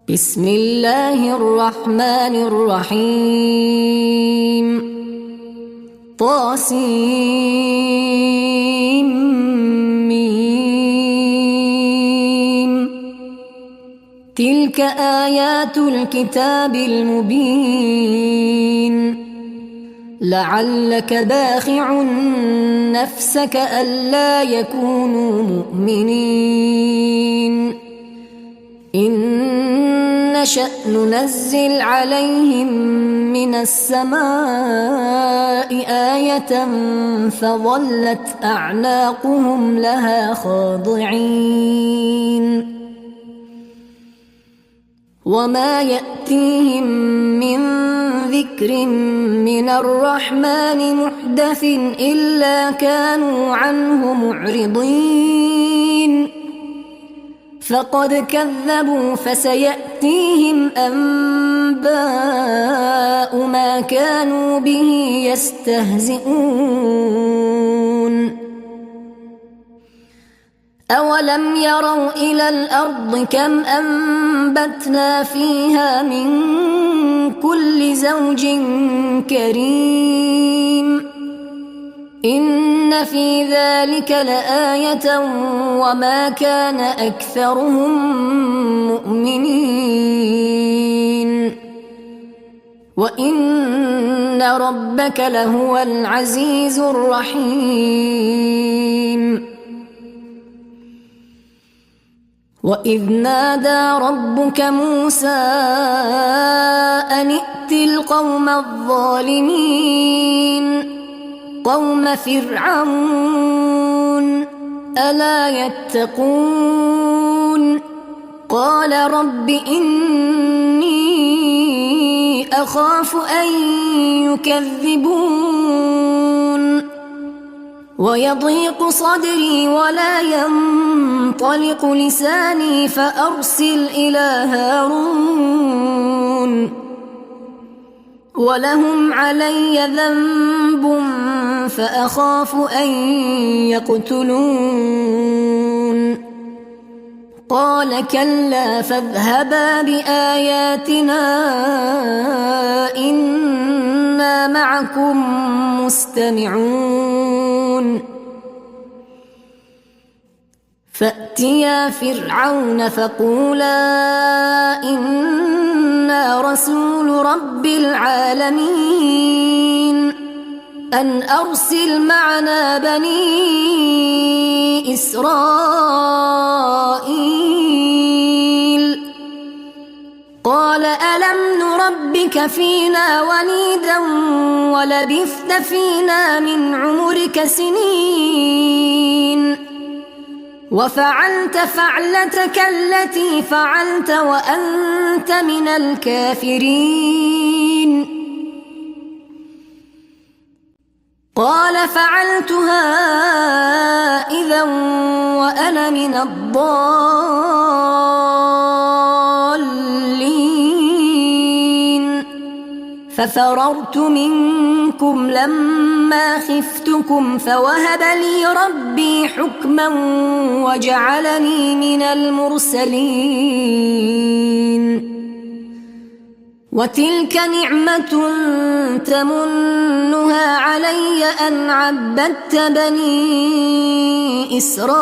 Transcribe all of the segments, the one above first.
بسم الله الرحمن الرحيم طاسيم تلك آيات الكتاب المبين لعلك باخع نفسك ألا يكونوا مؤمنين إن نشأ ننزل عليهم من السماء آية فظلت أعناقهم لها خاضعين وما يأتيهم من ذكر من الرحمن محدث إلا كانوا عنه معرضين فقد كذبوا فسيأتيهم أنباء ما كانوا به يستهزئون أولم يروا إلى الأرض كم أنبتنا فيها من كل زوج كريم إن في ذلك لآية وما كان أكثرهم مؤمنين وإن ربك لهو العزيز الرحيم وإذ نادى ربك موسى أن ائت القوم الظالمين قوم فرعون ألا يتقون قال رب إني أخاف أن يكذبون ويضيق صدري ولا ينطلق لساني فأرسل إلى هارون ولهم علي ذنب فأخاف أن يقتلون قال كلا فاذهبا بآياتنا إنا معكم مستمعون فأتيا فرعون فقولا إنا رسول رب العالمين أن أرسل معنا بني إسرائيل قال ألم نربك فينا وليدا ولبثت فينا من عمرك سنين وفعلت فعلتك التي فعلت وأنت من الكافرين قال فعلتها إذا وأنا من الضالين ففررت منكم لما خفتكم فوهب لي ربي حكما وجعلني من المرسلين وتلك نعمة تمنها علي أن عبدت بني إسرائيل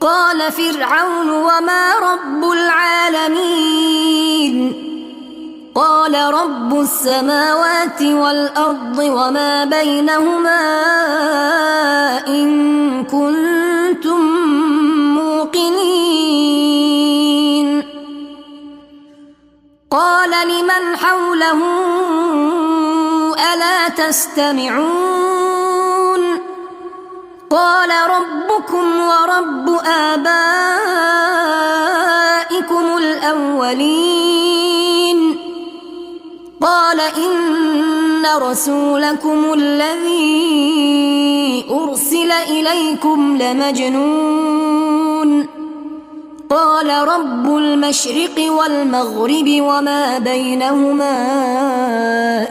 قال فرعون وما رب العالمين قال رب السماوات والأرض وما بينهما إن كنتم موقنين قال لمن حوله ألا تستمعون قال ربكم ورب آبائكم الأولين قال إن رسولكم الذي أرسل إليكم لمجنون قال رب المشرق والمغرب وما بينهما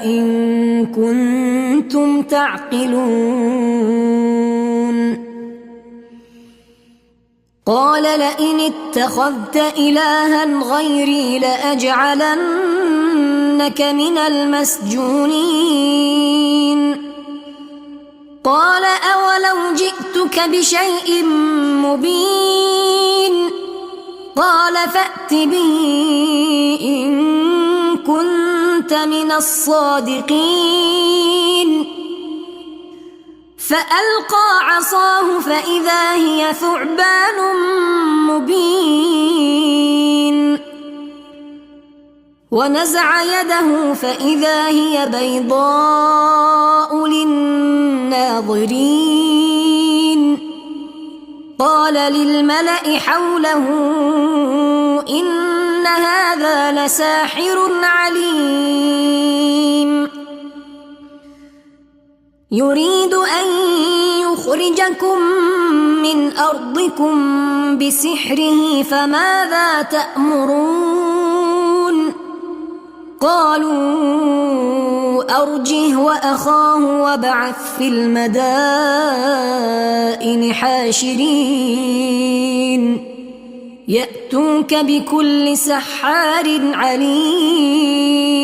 إن كنتم تعقلون قال لئن اتخذت إلها غيري لأجعلنك من المسجونين قال أولو جئتك بشيء مبين قال فأت به إن كنت من الصادقين فألقى عصاه فإذا هي ثعبان مبين ونزع يده فإذا هي بيضاء للناظرين قال للملأ حوله إن هذا لساحر عليم يريد أن يخرجكم من أرضكم بسحره فماذا تأمرون قالوا أرجه وأخاه وابعث في المدائن حاشرين يأتوك بكل سحار عليم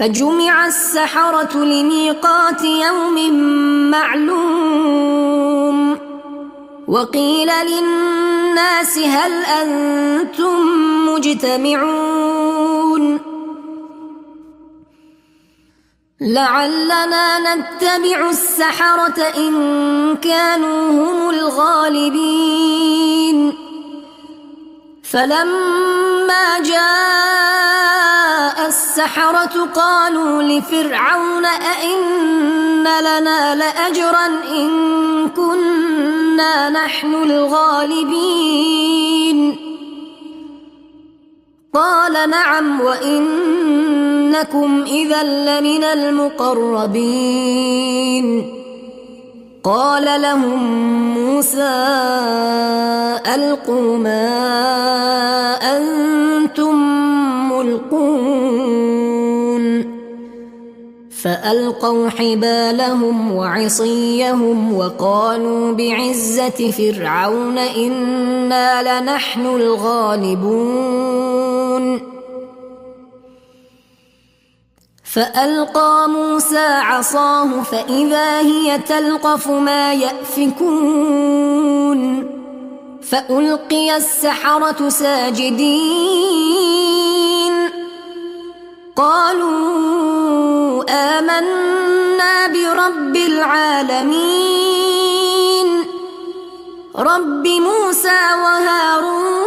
فجمع السحرة لميقات يوم معلوم وقيل للناس هل أنتم مجتمعون لعلنا نتبع السحرة إن كانوا هم الغالبين فلما جاء السحرة قالوا لفرعون أئن لنا لأجرا إن كنا نحن الغالبين قال نعم وإنكم إذا لمن المقربين قال لهم موسى ألقوا ما أنتم ملقون فألقوا حبالهم وعصيهم وقالوا بعزة فرعون إنا لنحن الغالبون فألقى موسى عصاه فإذا هي تلقف ما يأفكون فألقي السحرة ساجدين قالوا آمنا برب العالمين رب موسى وهارون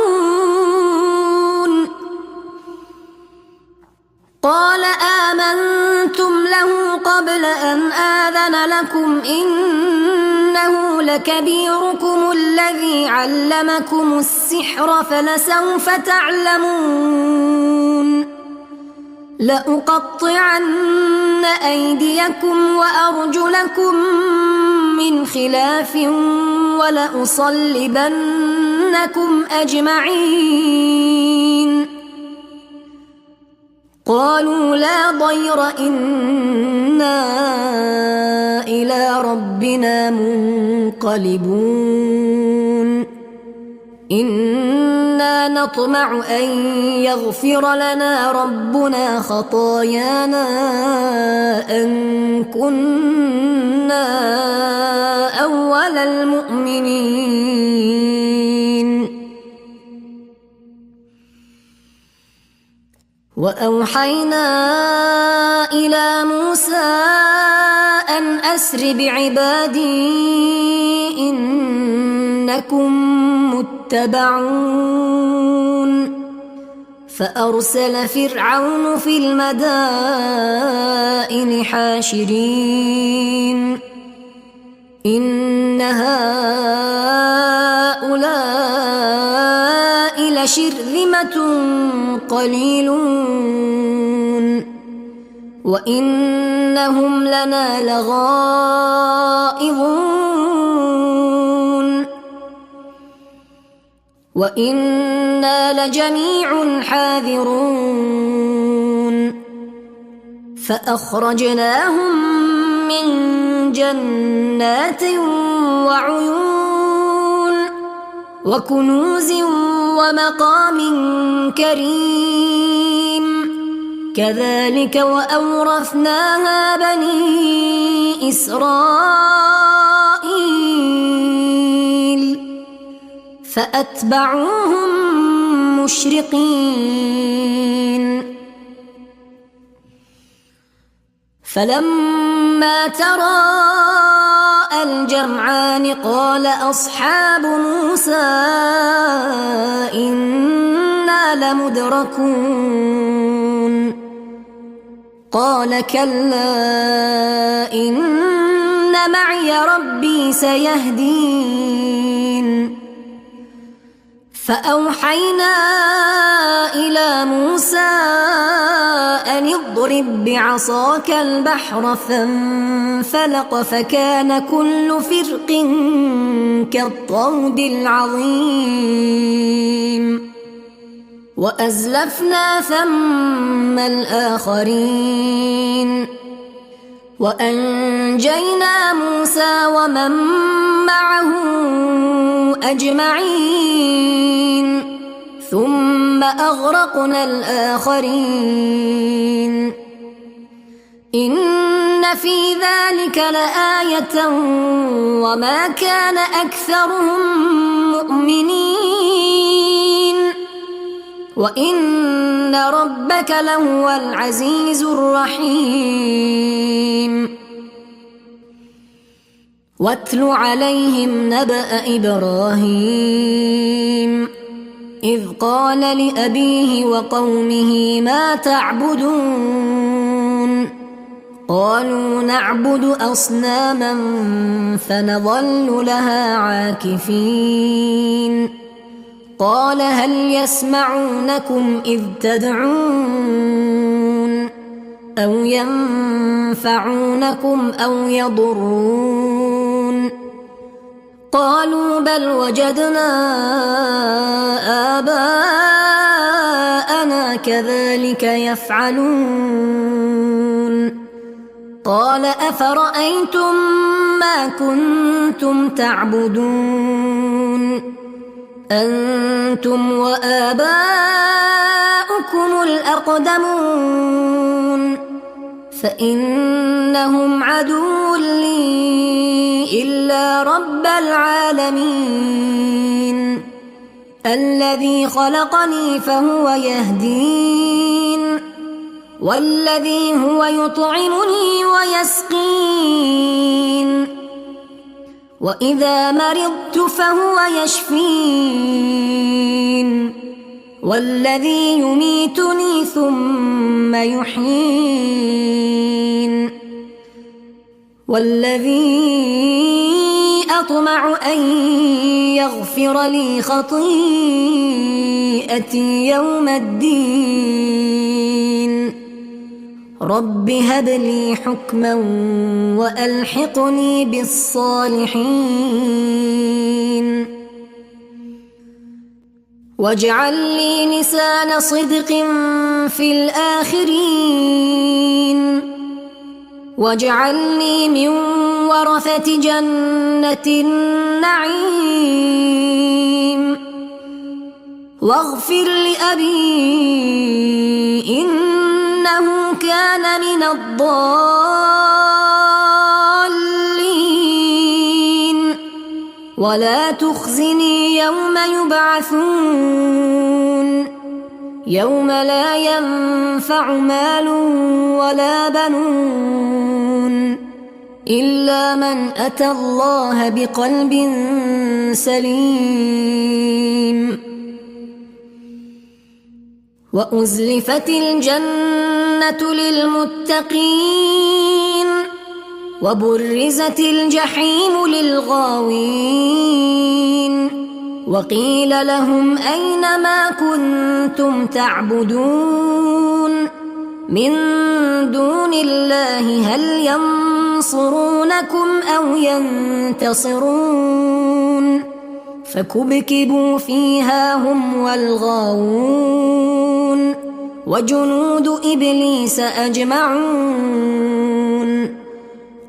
قال آمنتم له قبل أن آذن لكم إنه لكبيركم الذي علمكم السحر فلسوف تعلمون لأقطعن أيديكم وأرجلكم من خلاف ولأصلبنكم أجمعين قالوا لا ضير إنا إلى ربنا منقلبون إنا نطمع أن يغفر لنا ربنا خطايانا أن كنا أول المؤمنين وأوحينا إلى موسى أن أسر بعبادي إنكم متبعون فأرسل فرعون في المدائن حاشرين إن هؤلاء لشرذمة قليلون وإنهم لنا لغائظون وإنا لجميع حاذرون فأخرجناهم من جنات وعيون وكنوز ومقام كريم كذلك وأورثناها بني إسرائيل فأتبعوهم مشرقين فلما تراءى الجمعان قال أصحاب موسى إنا لمدركون قال كلا إن معي ربي سيهدين فأوحينا إلى موسى أن اضرب بعصاك البحر فانفلق فكان كل فرق كالطود العظيم وأزلفنا ثم الآخرين وأنجينا موسى ومن معه أجمعين ثم أغرقنا الآخرين إن في ذلك لآية وما كان أكثرهم مؤمنين وإن ربك لهو العزيز الرحيم واتل عليهم نبأ إبراهيم إذ قال لأبيه وقومه ما تعبدون قالوا نعبد أصناما فنظل لها عاكفين قال هل يسمعونكم إذ تدعون أو ينفعونكم أو يضرون قالوا بل وجدنا آباءنا كذلك يفعلون قال أفرأيتم ما كنتم تعبدون أنتم وآباؤكم الأقدمون فإنهم عدو لي إلا رب العالمين الذي خلقني فهو يهدين والذي هو يطعمني ويسقين وإذا مرضت فهو يشفين والذي يميتني ثم يحيين والذي أطمع أن يغفر لي خطيئتي يوم الدين رب هب لي حكما وألحقني بالصالحين واجعل لي لسان صدق في الآخرين واجعلني من ورثة جنة النعيم واغفر لأبي إنه كان من الضالين ولا تخزني يوم يبعثون يوم لا ينفع مال ولا بنون إلا من أتى الله بقلب سليم وأزلفت الجنة للمتقين وبرزت الجحيم للغاوين وقيل لهم أين ما كنتم تعبدون من دون الله هل ينصرونكم أو ينتصرون فكبكبوا فيها هم والغاوون وجنود إبليس أجمعون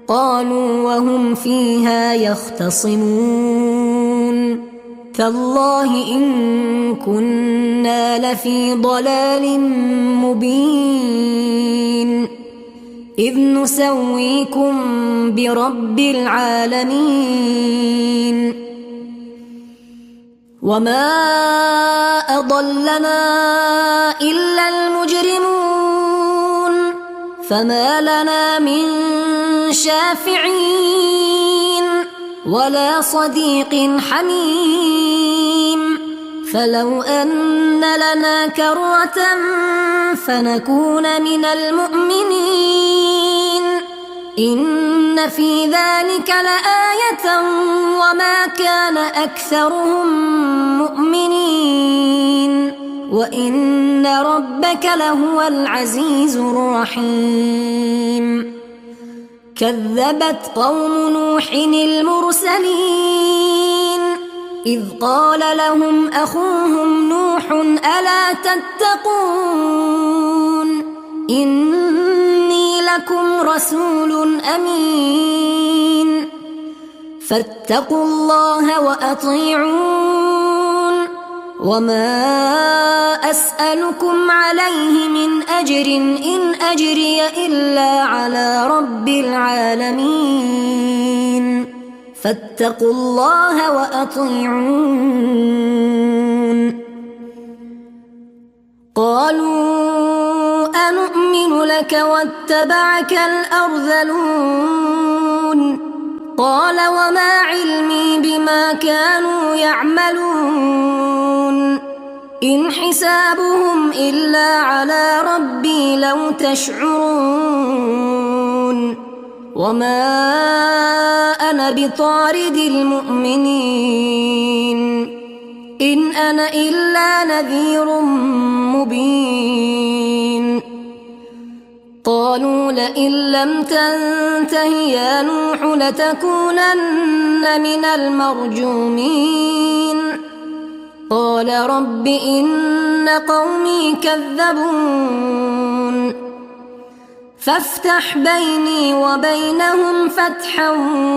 قالوا وهم فيها يختصمون تالله إن كنا لفي ضلال مبين إذ نسويكم برب العالمين وما أضلنا إلا المجرمون فما لنا من شافعين ولا صديق حميم فلو أن لنا كرة فنكون من المؤمنين إن في ذلك لآية وما كان أكثرهم مؤمنين وإن ربك لهو العزيز الرحيم كذبت قوم نوح المرسلين إذ قال لهم أخوهم نوح ألا تتقون إني لكم رسول أمين فاتقوا الله وأطيعون وما أسألكم عليه من أجر إن أجري إلا على رب العالمين فاتقوا الله وأطيعون قالوا أنؤمن لك واتبعك الأرذلون قال وما علمي بما كانوا يعملون إن حسابهم إلا على ربي لو تشعرون وما أنا بطارد المؤمنين إن أنا إلا نذير مبين قالوا لئن لم تنته يا نوح لتكونن من المرجومين قال رب إن قومي كذبون فافتح بيني وبينهم فتحا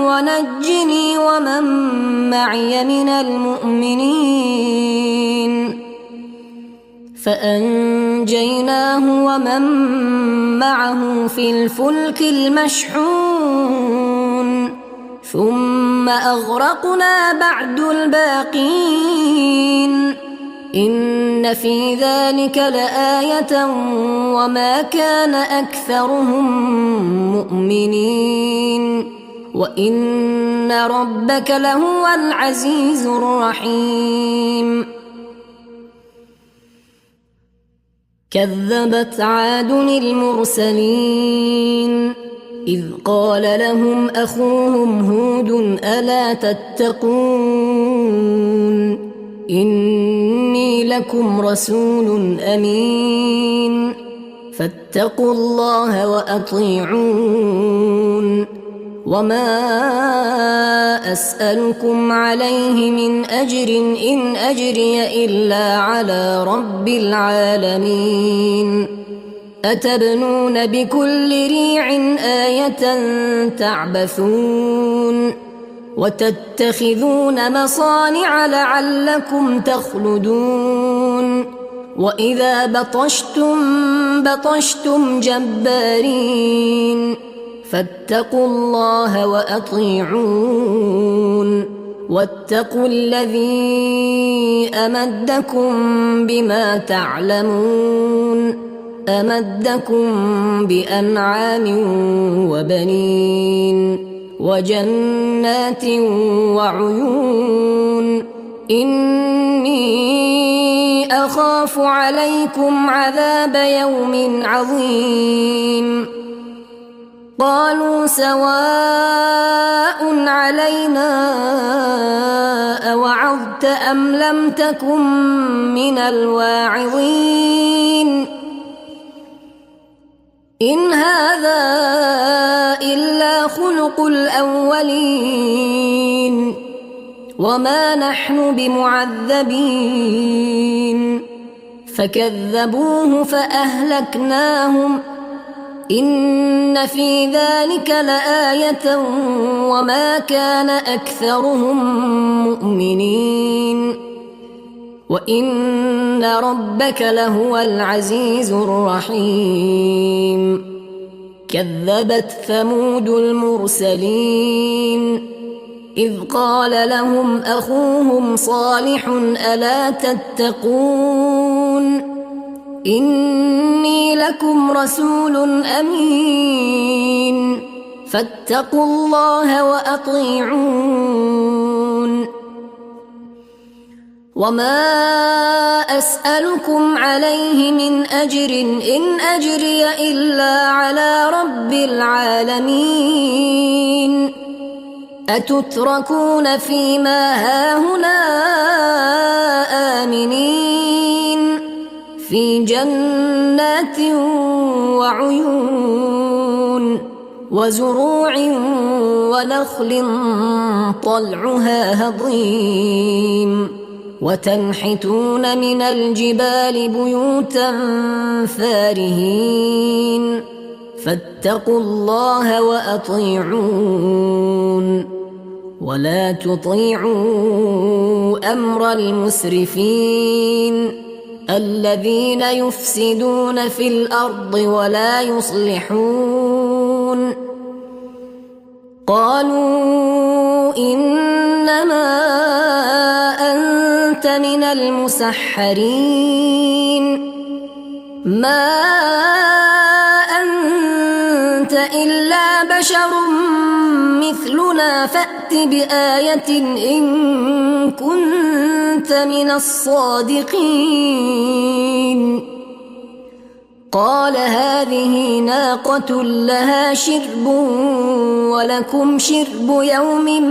ونجني ومن معي من المؤمنين فأنجيناه ومن معه في الفلك المشحون ثم أغرقنا بعد الباقين إن في ذلك لآية وما كان أكثرهم مؤمنين وإن ربك لهو العزيز الرحيم كذبت عاد المرسلين إذ قال لهم أخوهم هود ألا تتقون إني لكم رسول أمين فاتقوا الله وأطيعون وما أسألكم عليه من أجر إن أجري إلا على رب العالمين أتبنون بكل ريع آية تعبثون وتتخذون مصانع لعلكم تخلدون وإذا بطشتم جبارين فاتقوا الله وأطيعون واتقوا الذي أمدكم بما تعلمون أمدكم بأنعام وبنين وجنات وعيون إني أخاف عليكم عذاب يوم عظيم قالوا سواء علينا أوعظت أم لم تكن من الواعظين إن هذا إلا خلق الأولين وما نحن بمعذبين فكذبوه فأهلكناهم إن في ذلك لآية وما كان أكثرهم مؤمنين وإن ربك لهو العزيز الرحيم كذبت ثمود المرسلين إذ قال لهم أخوهم صالح ألا تتقون إني لكم رسول أمين فاتقوا الله وأطيعون وما أسألكم عليه من أجر إن أجري إلا على رب العالمين أتتركون فيما هاهنا آمنين في جنات وعيون وزروع ونخل طلعها هضيم وتنحتون من الجبال بيوتا فارهين فاتقوا الله وأطيعون ولا تطيعوا أمر المسرفين الذين يفسدون في الأرض ولا يصلحون قالوا إنما أنت من المسحرين ما أنت إلا بشر مثلنا فأت بآية إن كنت من الصادقين قال هذه ناقة لها شرب ولكم شرب يوم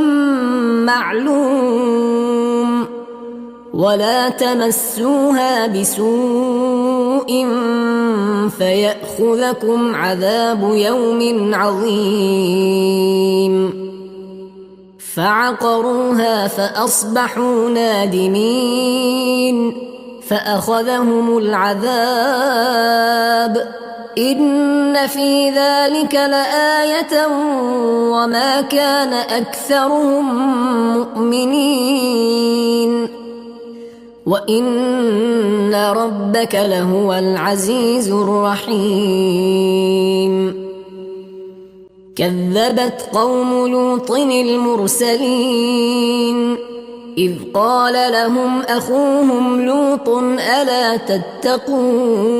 معلوم ولا تمسوها بسوء فيأخذكم عذاب يوم عظيم فعقروها فأصبحوا نادمين فأخذهم العذاب إن في ذلك لآية وما كان أكثرهم مؤمنين وإن ربك لهو العزيز الرحيم كذبت قوم لوط المرسلين إذ قال لهم أخوهم لوط ألا تتقون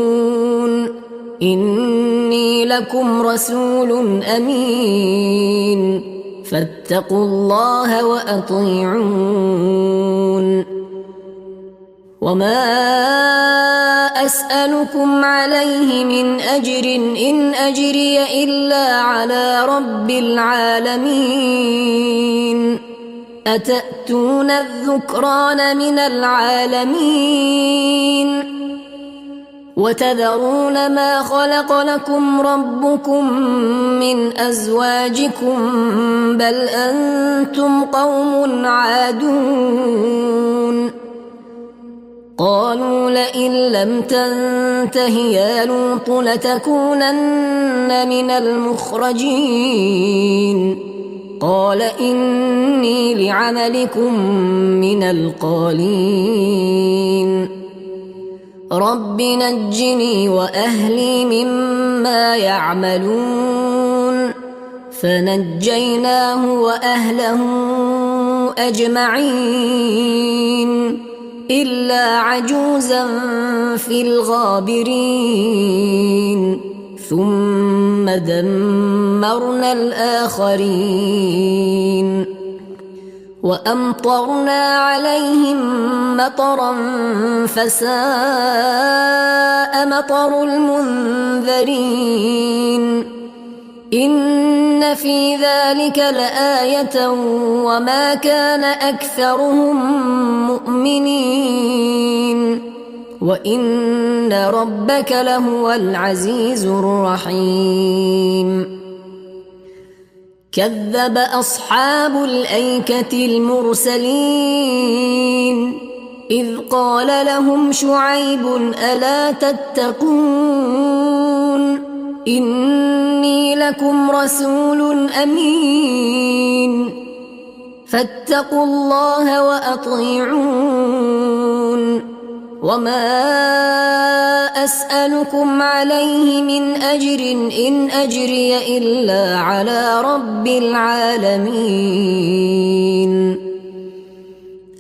إني لكم رسول أمين فاتقوا الله وأطيعون وما أسألكم عليه من أجر إن أجري إلا على رب العالمين أتأتون الذكران من العالمين وتذرون ما خلق لكم ربكم من أزواجكم بل أنتم قوم عادون قالوا لئن لم تنته يا لوط لتكونن من المخرجين قال إني لعملكم من القالين رب نجني وأهلي مما يعملون فنجيناه وأهله أجمعين إلا عجوزا في الغابرين ثم دمرنا الآخرين وأمطرنا عليهم مطرا فساء مطر المنذرين إن في ذلك لآية وما كان أكثرهم مؤمنين وإن ربك لهو العزيز الرحيم كذب أصحاب الأيكة المرسلين إذ قال لهم شعيب ألا تتقون إني لكم رسول أمين فاتقوا الله وأطيعون وما أسألكم عليه من أجر إن أجري إلا على رب العالمين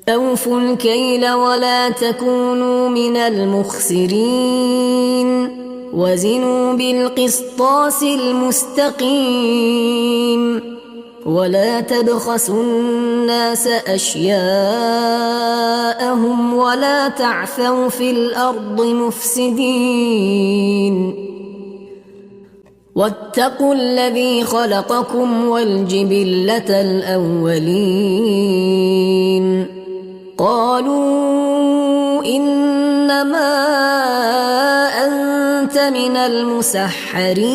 أوفوا الكيل ولا تكونوا من المخسرين وزنوا بالقسطاس المستقيم ولا تبخسوا الناس أشياءهم ولا تعثوا في الأرض مفسدين واتقوا الذي خلقكم والجبلة الأولين قالوا إنما أنت من المسحرين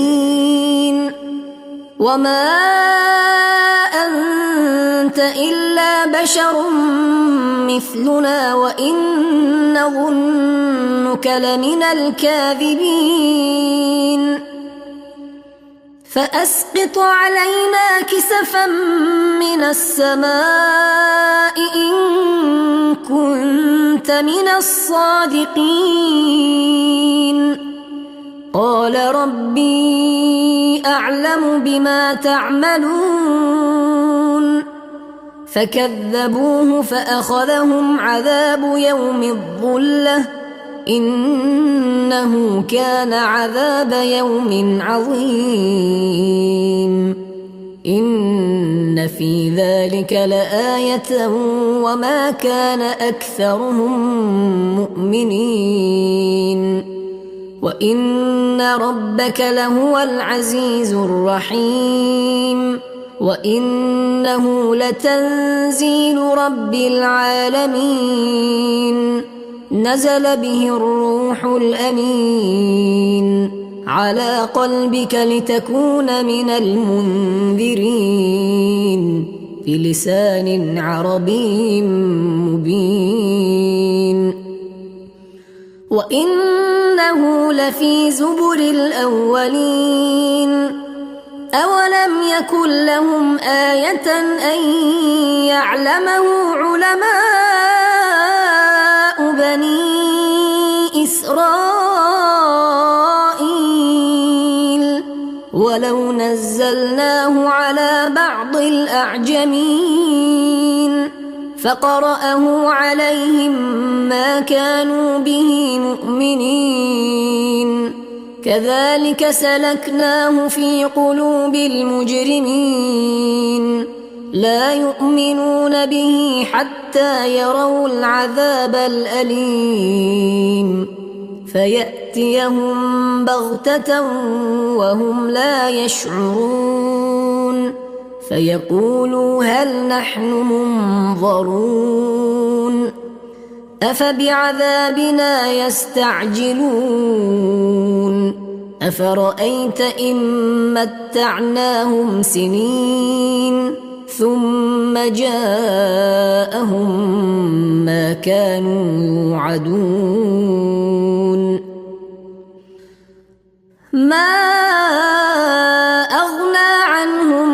وما أنت إلا بشر مثلنا وإن نظنك لمن الكاذبين فأسقط علينا كسفا من السماء إن كنت من الصادقين قال ربي أعلم بما تعملون فكذبوه فأخذهم عذاب يوم الظلة إنه كان عذاب يوم عظيم إن في ذلك لآية وما كان أكثرهم مؤمنين وإن ربك لهو العزيز الرحيم وإنه لتنزيل رب العالمين نزل به الروح الأمين على قلبك لتكون من المنذرين بلسان عربي مبين وإنه لفي زبر الأولين أولم يكن لهم آية أن يعلمه علماء بني إسرائيل ولو نزلناه على بعض الأعجمين فقرأه عليهم ما كانوا به مؤمنين كذلك سلكناه في قلوب المجرمين لا يؤمنون به حتى يروا العذاب الأليم فيأتيهم بغتة وهم لا يشعرون فيقولوا هل نحن منظرون أفبعذابنا يستعجلون أفرأيت إن متعناهم سنين ثم جاءهم ما كانوا يوعدون ما أغنى عنهم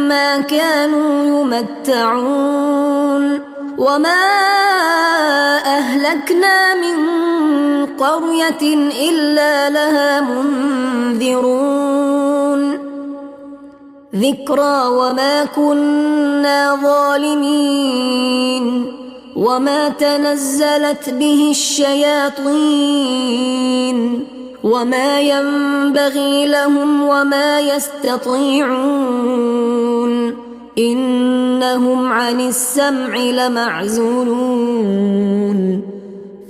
ما كانوا يمتعون وما أهلكنا من قرية إلا لها منذرون ذكرى وما كنا ظالمين وما تنزلت به الشياطين وما ينبغي لهم وما يستطيعون إنهم عن السمع لمعزولون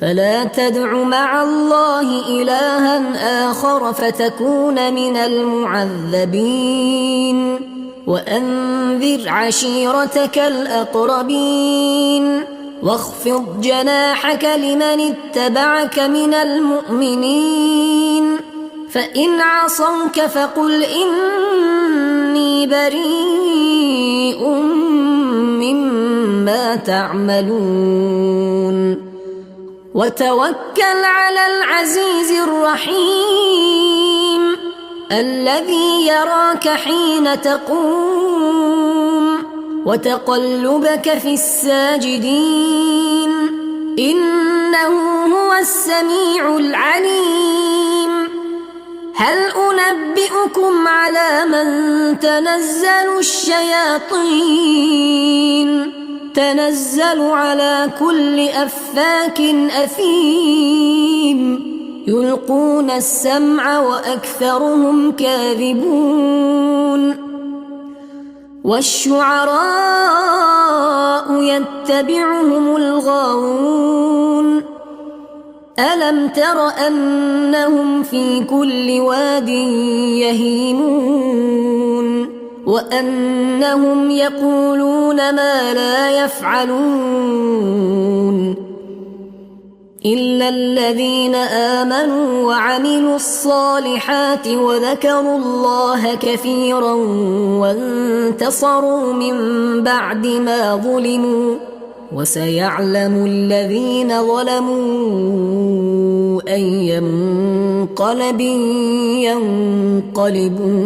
فلا تدع مع الله إلها آخر فتكون من المعذبين وأنذر عشيرتك الأقربين واخفض جناحك لمن اتبعك من المؤمنين فإن عصوك فقل إني بريء مما تعملون وتوكل على العزيز الرحيم الذي يراك حين تقوم وتقلبك في الساجدين إنه هو السميع العليم هل أنبئكم على من تنزل الشياطين تنزل على كل أفاك أثيم يلقون السمع وأكثرهم كاذبون والشعراء يتبعهم الغاوون ألم تر أنهم في كل واد يهيمون وأنهم يقولون ما لا يفعلون إلا الذين آمنوا وعملوا الصالحات وذكروا الله كثيرا وانتصروا من بعد ما ظلموا وسيعلم الذين ظلموا أي منقلب ينقلبون